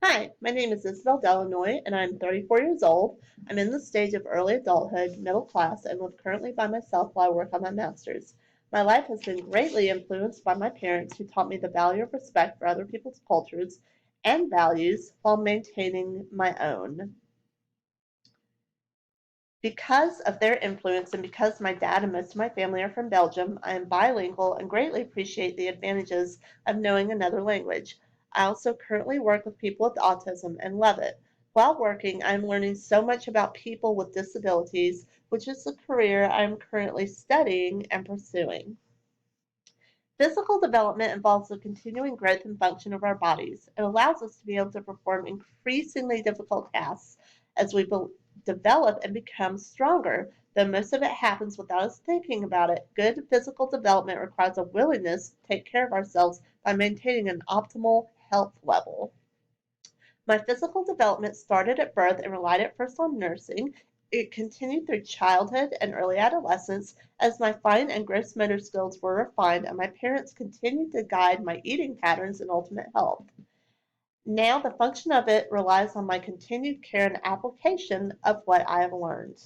Hi, my name is Isabel Delanoy, and I'm 34 years old. I'm in the stage of early adulthood, middle class, and live currently by myself while I work on my master's. My life has been greatly influenced by my parents, who taught me the value of respect for other people's cultures and values while maintaining my own. Because of their influence and because my dad and most of my family are from Belgium, I am bilingual and greatly appreciate the advantages of knowing another language. I also currently work with people with autism and love it. While working, I'm learning so much about people with disabilities, which is the career I'm currently studying and pursuing. Physical development involves the continuing growth and function of our bodies. It allows us to be able to perform increasingly difficult tasks as we develop and become stronger. Though most of it happens without us thinking about it, good physical development requires a willingness to take care of ourselves by maintaining an optimal health level. My physical development started at birth and relied at first on nursing. It continued through childhood and early adolescence as my fine and gross motor skills were refined and my parents continued to guide my eating patterns and ultimate health. Now the function of it relies on my continued care and application of what I have learned.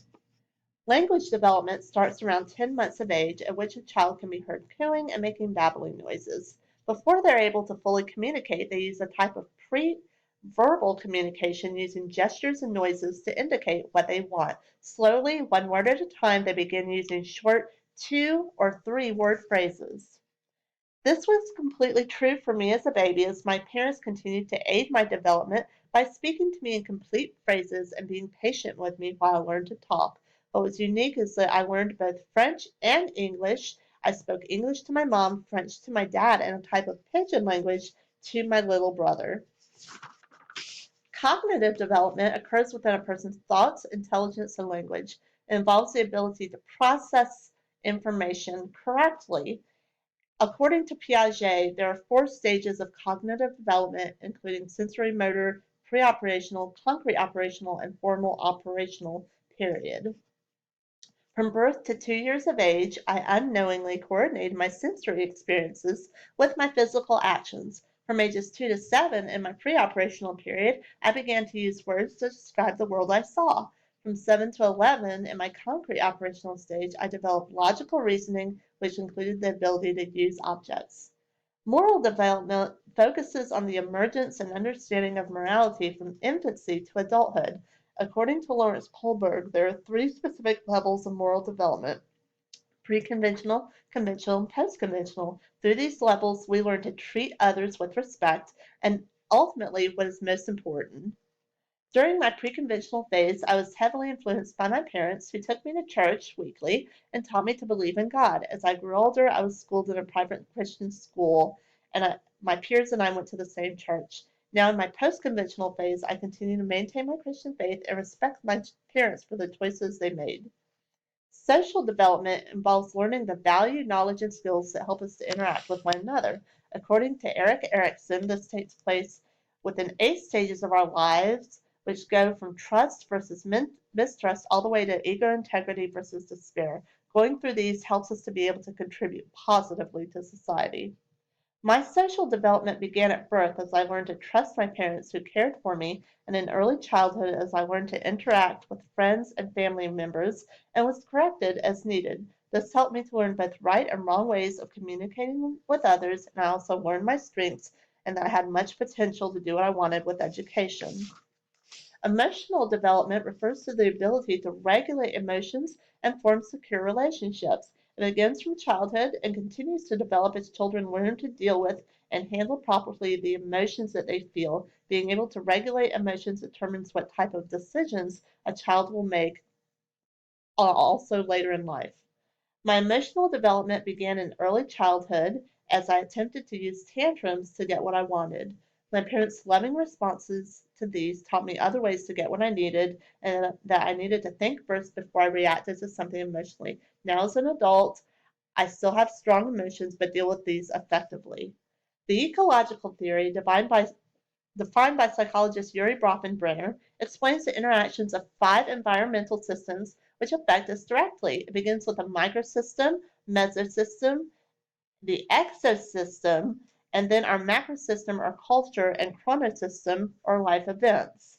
Language development starts around 10 months of age, at which a child can be heard cooing and making babbling noises. Before they're able to fully communicate, they use a type of pre-verbal communication using gestures and noises to indicate what they want. Slowly, one word at a time, they begin using short 2 or 3 word phrases. This was completely true for me as a baby, as my parents continued to aid my development by speaking to me in complete phrases and being patient with me while I learned to talk. What was unique is that I learned both French and English. I spoke English to my mom, French to my dad, and a type of pidgin language to my little brother. Cognitive development occurs within a person's thoughts, intelligence, and language. It involves the ability to process information correctly. According to Piaget, there are 4 stages of cognitive development, including sensory motor, pre-operational, concrete operational, and formal operational period. From birth to 2 years of age, I unknowingly coordinated my sensory experiences with my physical actions. From ages 2 to 7, in my pre-operational period, I began to use words to describe the world I saw. From 7 to 11, in my concrete operational stage, I developed logical reasoning, which included the ability to use objects. Moral development focuses on the emergence and understanding of morality from infancy to adulthood. According to Lawrence Kohlberg, there are 3 specific levels of moral development: pre-conventional, conventional, and post-conventional. Through these levels, we learn to treat others with respect and ultimately what is most important. During my pre-conventional phase, I was heavily influenced by my parents, who took me to church weekly and taught me to believe in God. As I grew older, I was schooled in a private Christian school, and my peers and I went to the same church. Now, in my post-conventional phase, I continue to maintain my Christian faith and respect my parents for the choices they made. Social development involves learning the value, knowledge, and skills that help us to interact with one another. According to Erik Erikson, this takes place within 8 stages of our lives, which go from trust versus mistrust all the way to ego integrity versus despair. Going through these helps us to be able to contribute positively to society. My social development began at birth as I learned to trust my parents who cared for me, and in early childhood as I learned to interact with friends and family members and was corrected as needed. This helped me to learn both right and wrong ways of communicating with others, and I also learned my strengths and that I had much potential to do what I wanted with education. Emotional development refers to the ability to regulate emotions and form secure relationships. It begins from childhood and continues to develop as children learn to deal with and handle properly the emotions that they feel. Being able to regulate emotions determines what type of decisions a child will make also later in life. My emotional development began in early childhood as I attempted to use tantrums to get what I wanted. My parents' loving responses to these taught me other ways to get what I needed and that I needed to think first before I reacted to something emotionally. Now, as an adult, I still have strong emotions but deal with these effectively. The ecological theory, defined by psychologist Yuri Bronfenbrenner, explains the interactions of 5 environmental systems which affect us directly. It begins with a microsystem, mesosystem, the exosystem, and then our macrosystem or culture and chronosystem or life events.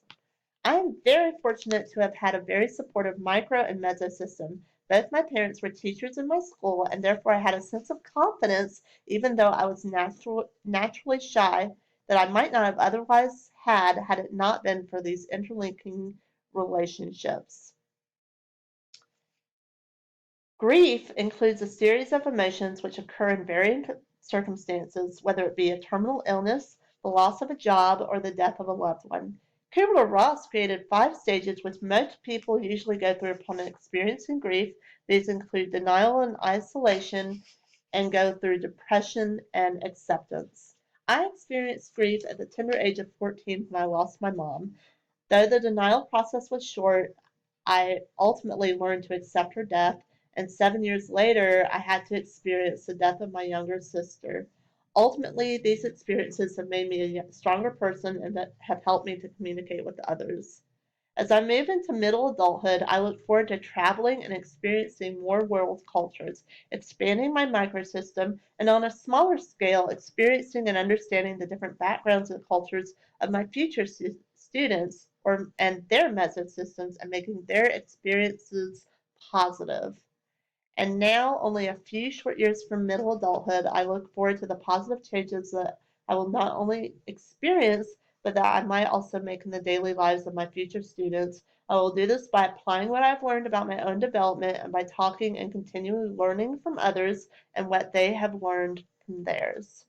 I am very fortunate to have had a very supportive micro and mesosystem. Both my parents were teachers in my school, and therefore I had a sense of confidence, even though I was naturally shy, that I might not have otherwise had it not been for these interlinking relationships. Grief includes a series of emotions which occur in varying circumstances, whether it be a terminal illness, the loss of a job, or the death of a loved one. Kubler-Ross created 5 stages which most people usually go through upon experiencing grief. These include denial and isolation, and go through depression and acceptance. I experienced grief at the tender age of 14 when I lost my mom. Though the denial process was short, I ultimately learned to accept her death, and 7 years later, I had to experience the death of my younger sister. Ultimately, these experiences have made me a stronger person and that have helped me to communicate with others. As I move into middle adulthood, I look forward to traveling and experiencing more world cultures, expanding my microsystem, and on a smaller scale, experiencing and understanding the different backgrounds and cultures of my future students and their mesosystems and making their experiences positive. And now, only a few short years from middle adulthood, I look forward to the positive changes that I will not only experience, but that I might also make in the daily lives of my future students. I will do this by applying what I've learned about my own development and by talking and continually learning from others and what they have learned from theirs.